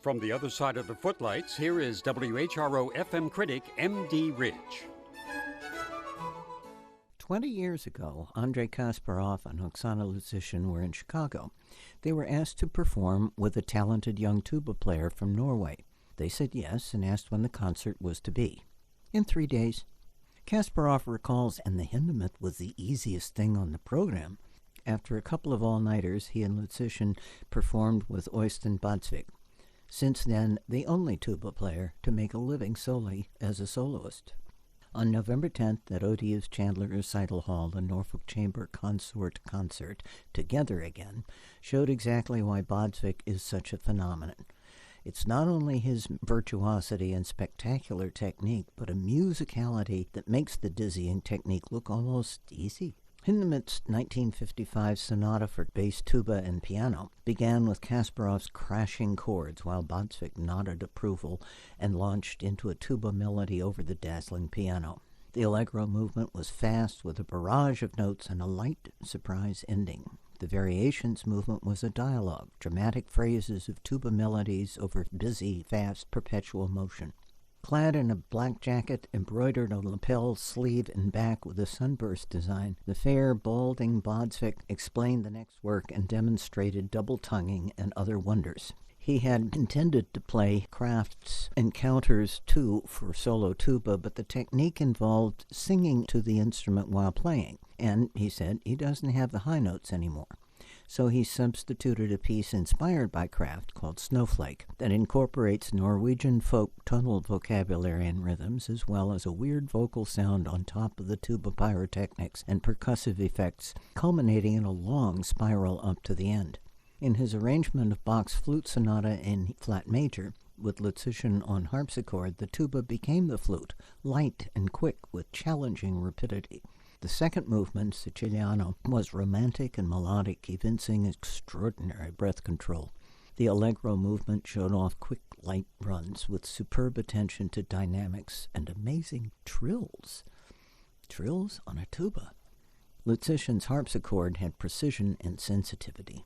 From the other side of the Footlights, here is WHRO FM critic M.D. Ridge. 20 years ago, Andrei Kasparov and Oksana Luzishin were in Chicago. They were asked to perform with a talented young tuba player from Norway. They said yes and asked when the concert was to be. In 3 days. Kasparov recalls, and the Hindemith was the easiest thing on the program. After a couple of all-nighters, he and Luzishin performed with Øystein Badsvik. Since then, the only tuba player to make a living solely as a soloist. On November 10th at ODU's Chandler Recital Hall, the Norfolk Chamber Consort concert, Together Again, showed exactly why Badsvik is such a phenomenon. It's not only his virtuosity and spectacular technique, but a musicality that makes the dizzying technique look almost easy. Hindemith's 1955 sonata for bass, tuba, and piano began with Kasparov's crashing chords while Badsvik nodded approval and launched into a tuba melody over the dazzling piano. The allegro movement was fast with a barrage of notes and a light surprise ending. The variations movement was a dialogue, dramatic phrases of tuba melodies over busy, fast, perpetual motion. Clad in a black jacket embroidered on lapel, sleeve, and back with a sunburst design, the fair, balding Badsvik explained the next work and demonstrated double-tonguing and other wonders. He had intended to play Kraft's Encounters 2 for solo tuba, but the technique involved singing to the instrument while playing, and he said he doesn't have the high notes anymore. So he substituted a piece inspired by Kraft called Snowflake that incorporates Norwegian folk tonal vocabulary and rhythms, as well as a weird vocal sound on top of the tuba pyrotechnics and percussive effects, culminating in a long spiral up to the end. In his arrangement of Bach's Flute Sonata in flat major, with Luzishin on harpsichord, the tuba became the flute, light and quick with challenging rapidity. The second movement, Siciliano, was romantic and melodic, evincing extraordinary breath control. The allegro movement showed off quick, light runs with superb attention to dynamics and amazing trills. Trills on a tuba. Luzishin's harpsichord had precision and sensitivity.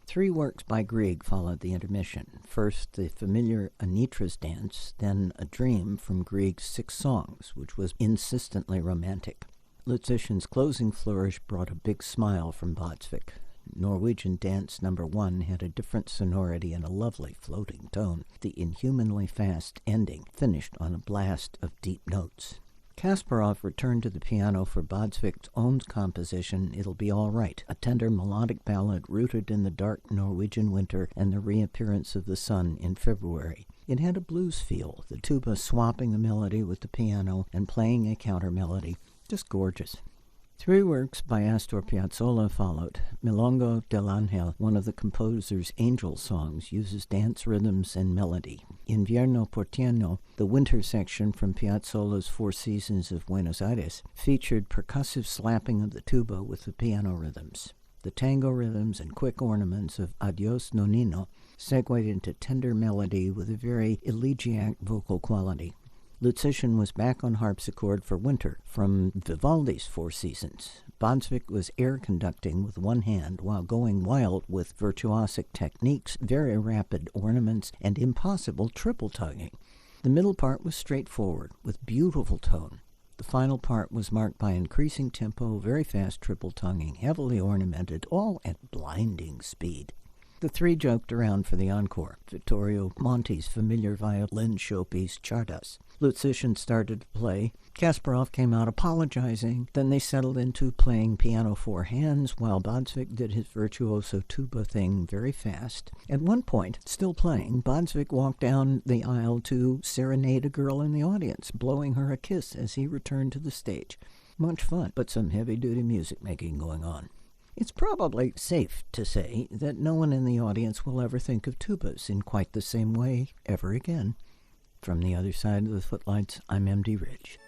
3 works by Grieg followed the intermission. First, the familiar Anitra's Dance, then A Dream from Grieg's 6 Songs, which was insistently romantic. Luzishin's closing flourish brought a big smile from Badsvik. Norwegian Dance No. 1 had a different sonority and a lovely floating tone. The inhumanly fast ending finished on a blast of deep notes. Kasparov returned to the piano for Badsvik's own composition, It'll Be All Right, a tender melodic ballad rooted in the dark Norwegian winter and the reappearance of the sun in February. It had a blues feel, the tuba swapping the melody with the piano and playing a counter melody. Just gorgeous. 3 works by Astor Piazzolla followed. Milonga dell'Angel, one of the composer's angel songs, uses dance rhythms and melody. Invierno Porteño, the winter section from Piazzolla's Four Seasons of Buenos Aires, featured percussive slapping of the tuba with the piano rhythms. The tango rhythms and quick ornaments of Adios Nonino segued into tender melody with a very elegiac vocal quality. Luzishin was back on harpsichord for winter from Vivaldi's Four Seasons. Badsvik was air conducting with one hand while going wild with virtuosic techniques, very rapid ornaments, and impossible triple tonguing. The middle part was straightforward, with beautiful tone. The final part was marked by increasing tempo, very fast triple tonguing, heavily ornamented, all at blinding speed. The 3 joked around for the encore. Vittorio Monti's familiar violin showpiece, Czardas. Luzishin started to play. Kasparov came out apologizing. Then they settled into playing piano 4 hands, while Badsvik did his virtuoso tuba thing very fast. At one point, still playing, Badsvik walked down the aisle to serenade a girl in the audience, blowing her a kiss as he returned to the stage. Much fun, but some heavy-duty music making going on. It's probably safe to say that no one in the audience will ever think of tubas in quite the same way ever again. From the other side of the Footlights, I'm M.D. Ridge.